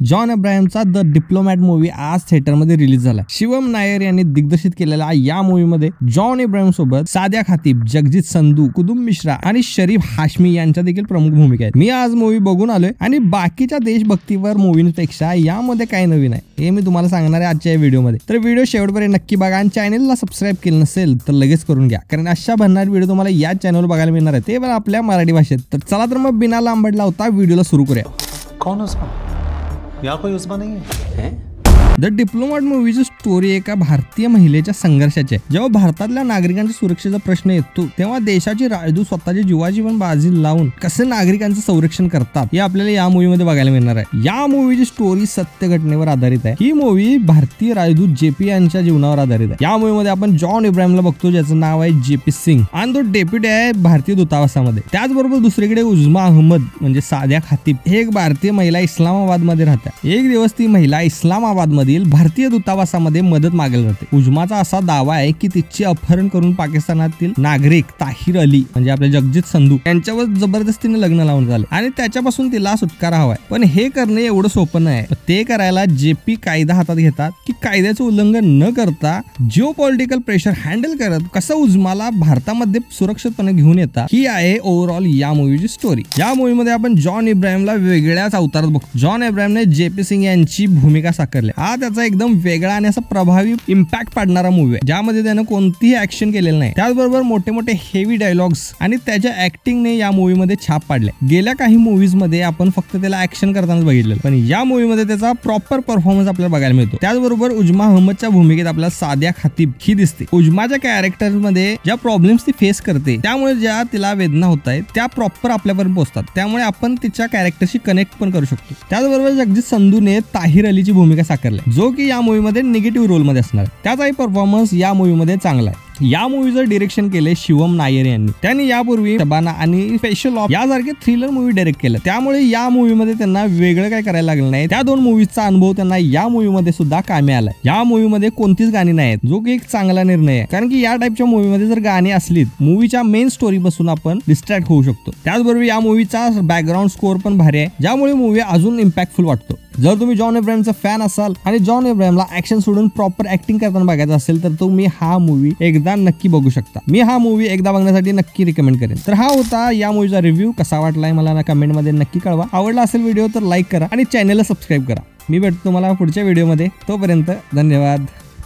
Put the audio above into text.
John अब्राहमचा the diplomat movie आज थिएटरमध्ये release झाला। शिवम नायर यांनी दिग्दर्शित केलेल्या या मूवीमध्ये जॉन अब्राहम सोबत सादिया खातीब, जगजीत संधू, कुदुम मिश्रा आणि शरीफ हाशमी यांच्या देखील प्रमुख भूमिका आहेत। मी आज मूवी बघून आलोय आणि बाकीच्या देशभक्तीवर मूवींपेक्षा यामध्ये काय नवीन आहे हे मी तुम्हाला सांगणार आहे आजच्या व्हिडिओमध्ये। तर व्हिडिओ शेवटपर्यंत नक्की बघा आणि चॅनलला सबस्क्राइब केलं नसेल तर लगेच करून घ्या, कारण अशा भन्नाट व्हिडिओ तुम्हाला या चॅनलवर बघायला मिळणार आहे, ते पण आपल्या मराठी भाषेत। तर चला तर मग बिना लांबड लावता व्हिडिओला सुरू करूया। कौन उस्मा? यहाँ कोई उस्मा नहीं है? द डिप्लोमॅट मूवीची स्टोरी एका भारतीय महिलेच्या संघर्षाची आहे। जेव्हा भारतातल्या नागरिकांच्या सुरक्षेचा प्रश्न येतो तेव्हा देशाची राजदूत स्वतःचे जीवाजीवन बाजी लावून कसे नागरिकांचं संरक्षण करतात हे आपल्याला या मूवीमध्ये बघायला मिळणार आहे। या मूवीची स्टोरी सत्य घटनेवर आधारित आहे। ही मूवी भारतीय राजदूत जेपी यांच्या जीवनावर आधारित आहे। या मूवीमध्ये आपण जॉन अब्राहमला बघतो, ज्याचं नाव आहे जेपी सिंग आणि तो डेप्युटी आहे भारतीय दूतावासामध्ये। त्याचबरोबर दुसरीकडे उजमा अहमद म्हणजे सादिया खातीब हे एक भारतीय महिला इस्लामाबाद मध्ये राहते। एक दिवस ती महिला इस्लामाबाद भारतीय दूतावासामध्ये मदत मागायला जाते। उजमाचा असा दावा आहे की तिचे अपहरण करून पाकिस्तानातील नागरिक ताहिर अली म्हणजे आपले जगजीत संधू यांच्यावर जबरदस्तीने लग्न लावून झाले आणि त्याच्यापासून तिला सुटकारा हवाय। पण हे करणे एवढं सोपं नाही। ते करायला जेपी कायदा हातात घेतात की कायद्याचं उल्लंघन न करता जिओ पॉलिटिकल प्रेशर हँडल करत कसं उजमाला भारतामध्ये सुरक्षितपणे घेऊन येतात ही आहे ओव्हरऑल या मूवीची स्टोरी। या मूवीमध्ये आपण जॉन अब्राहमला वेगळ्याच अवतारात बघतो। जॉन अब्राहमने जेपी सिंग यांची भूमिका साकारली। त्याचा एकदम वेगळा आणि असा प्रभावी इम्पॅक्ट पाडणारा मूवी आहे, ज्यामध्ये त्यानं कोणतीही ऍक्शन केलेलं नाही। त्याचबरोबर मोठे मोठे हेवी डायलॉग्स आणि त्याच्या ऍक्टिंगने या मूवीमध्ये छाप पाडले। गेल्या काही मूवीज मध्ये आपण फक्त त्याला ऍक्शन करताना बघितलं, पण या मूवीमध्ये त्याचा प्रॉपर परफॉर्मन्स आपल्याला बघायला मिळतो। त्याचबरोबर उजमा अहमदच्या भूमिकेत आपल्याला सादिया खातीब ही दिसते। उजमाच्या कॅरेक्टर मध्ये ज्या प्रॉब्लेम्स ती फेस करते त्यामुळे ज्या तिला वेदना होत आहेत त्या प्रॉपर आपल्यापर्यंत पोहोचतात, त्यामुळे आपण तिच्या कॅरेक्टरशी कनेक्ट पण करू शकतो। त्याचबरोबर जगजीत संधूने ताहिर अलीची भूमिका साकारली, जो की या मूवीमध्ये निगेटिव्ह रोल मध्ये असणार। त्याचाही परफॉर्मन्स या मूवीमध्ये चांगला आहे। या मूवीचं डिरेक्शन केले शिवम नायर यांनी। त्यांनी यापूर्वी शबाना आणि स्पेशल ऑफ यासारखे थ्रिलर मूवी डायरेक्ट केलं, त्यामुळे या मूवीमध्ये त्यांना वेगळं काय करायला लागलं नाही। त्या दोन मूवीजचा अनुभव त्यांना या मूवीमध्ये सुद्धा कामी आलाय। या मूवीमध्ये कोणतीच गाणी नाहीत, जो की एक चांगला निर्णय आहे, कारण की या टाइपच्या मूवीमध्ये जर गाणी असलीत मूवीच्या मेन स्टोरी पासून आपण डिस्ट्रॅक्ट होऊ शकतो। त्याचबरोबर या मूवीचा बॅकग्राऊंड स्कोर पण भारी आहे, ज्यामुळे मूवी अजून इम्पॅक्टफुल वाटतो। जर तुम्ही जॉन अब्राहमचा फॅन असाल आणि जॉन अब्राहमला ऍक्शन सोडून प्रॉपर ऍक्टिंग करताना बघायचं असेल तर तुम्ही हा मूवी एकदा नक्की बघू शकता। मी हा मूवी एकदा बघण्यासाठी नक्की रिकमेंड करेन। तर हा होता या मूवीचा रिव्ह्यू। कसा वाटलाय मला कमेंट मध्ये नक्की कळवा। आवडला असेल व्हिडिओ तर लाईक करा आणि चॅनलला सबस्क्राईब करा। मी भेटतो तुम्हाला पुढच्या व्हिडिओमध्ये, तोपर्यंत धन्यवाद।